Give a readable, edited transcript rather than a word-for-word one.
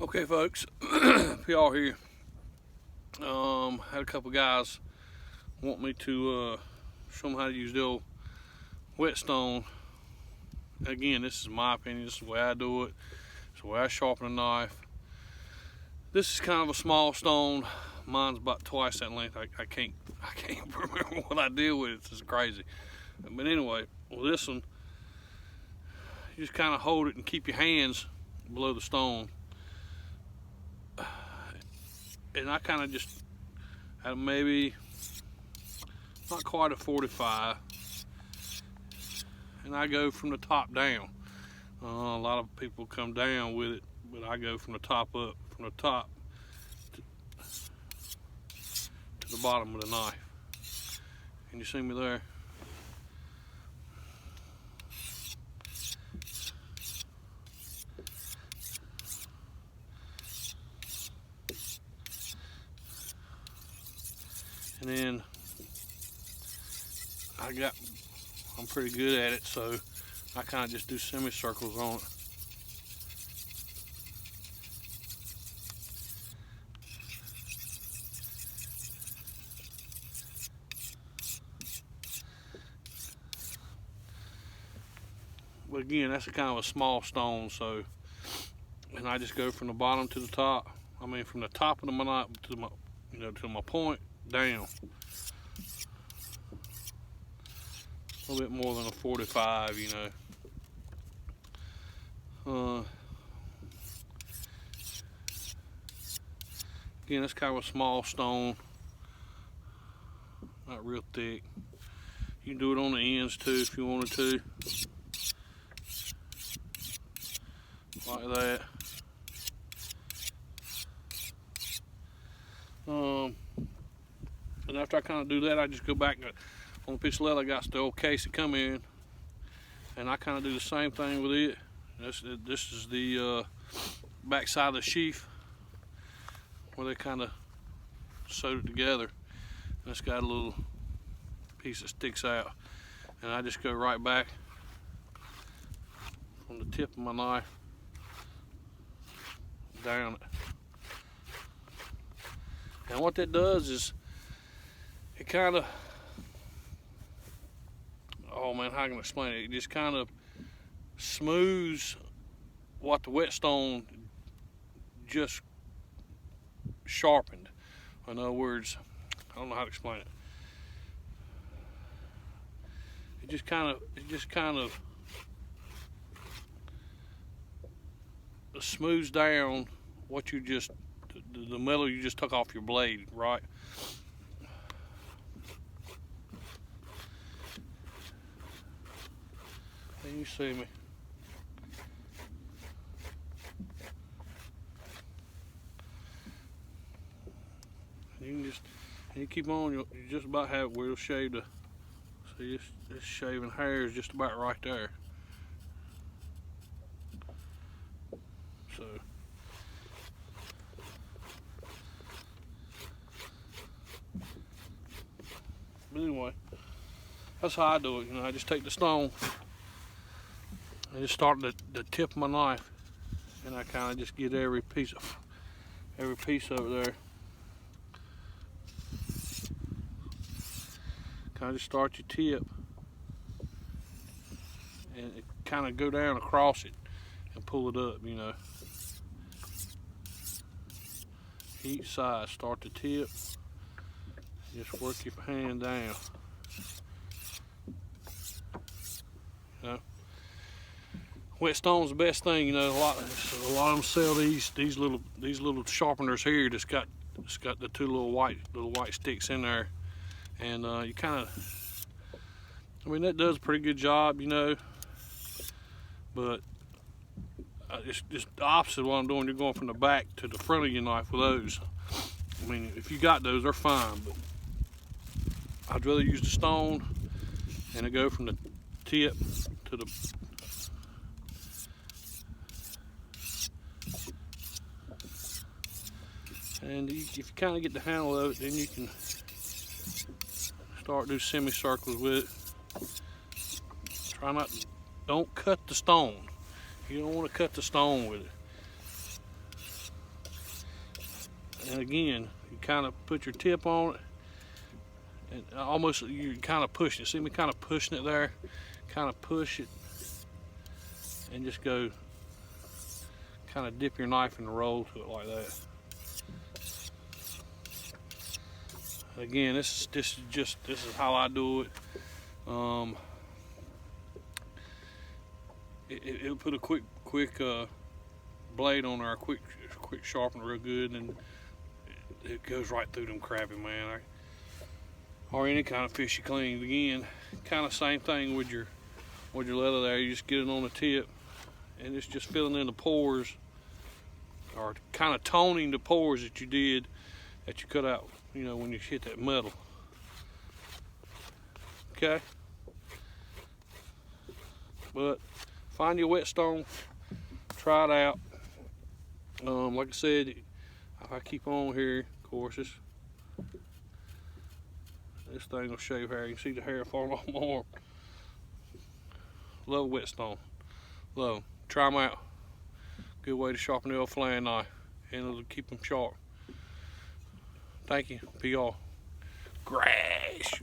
Okay, folks, y'all here. Had a couple guys want me to show them how to use the old whetstone. Again, this is my opinion. This is the way I do it. It's the way I sharpen a knife. This is kind of a small stone. Mine's about twice that length. I can't remember what I deal with. It's just crazy. But anyway, with this one, you just kind of hold it and keep your hands below the stone. And I kind of just at maybe not quite a 45, and I go from the top down. A lot of people come down with it, but I go from the top up, from the top to the bottom of the knife. Can you see me there? And then I'm pretty good at it, so I kind of just do semicircles on it. But again, that's a kind of a small stone, so, and I just go from the bottom to the top. I mean, from the top of the knife to my, to my point down. A little bit more than a 45, Again, that's kind of a small stone, not real thick. You can do it on the ends too if you wanted to, like that. And after I kind of do that, I just go back on the piece of leather. I got the old case that come in, and I kind of do the same thing with it. This is the back side of the sheath where they kind of sewed it together. And it's got a little piece that sticks out, and I just go right back from the tip of my knife down it. And what that does is it kind of, oh man, how can I explain it? It just kind of smooths what the whetstone just sharpened. In other words, I don't know how to explain it. It just kind of smooths down what you just, the metal you just took off your blade, right? Can you see me? You keep on, you just about have it where it'll shave the, see this shaving hair is just about right there. So, but anyway, that's how I do it. I just take the stone, I just start at the tip of my knife, and I kind of just get every piece of it there. Kind of just start your tip, and it kind of go down across it and pull it up. Each side, start the tip, just work your hand down. Whetstone's the best thing. A lot of them sell these little sharpeners here that's got the two little white sticks in there, and you kind of, that does a pretty good job, but it's just the opposite of what I'm doing. You're going from the back to the front of your knife with those. If you got those, they're fine, but I'd rather use the stone and it go from the tip to the and if you kind of get the handle of it, then you can start do semicircles with it. Try not, don't cut the stone. You don't want to cut the stone with it. And again, you kind of put your tip on it, and almost you're kind of pushing it. See me kind of pushing it there? Kind of push it, and just go, kind of dip your knife in the roll to it like that. Again, this is how I do it. It'll put a quick blade on there, a quick sharpener real good, and it goes right through them crappie, man. Or any kind of fish you clean. Again, kind of same thing with your leather there. You just get it on the tip, and it's just filling in the pores, or kind of toning the pores that you cut out, you know, when you hit that metal. Okay? But find your whetstone, try it out. Like I said, if I keep on here, of course, this thing will shave hair. You can see the hair falling off my arm. Love whetstone. Love. Try them out. Good way to sharpen the old filleting knife, and it'll keep them sharp. Thank you. PR. Grash.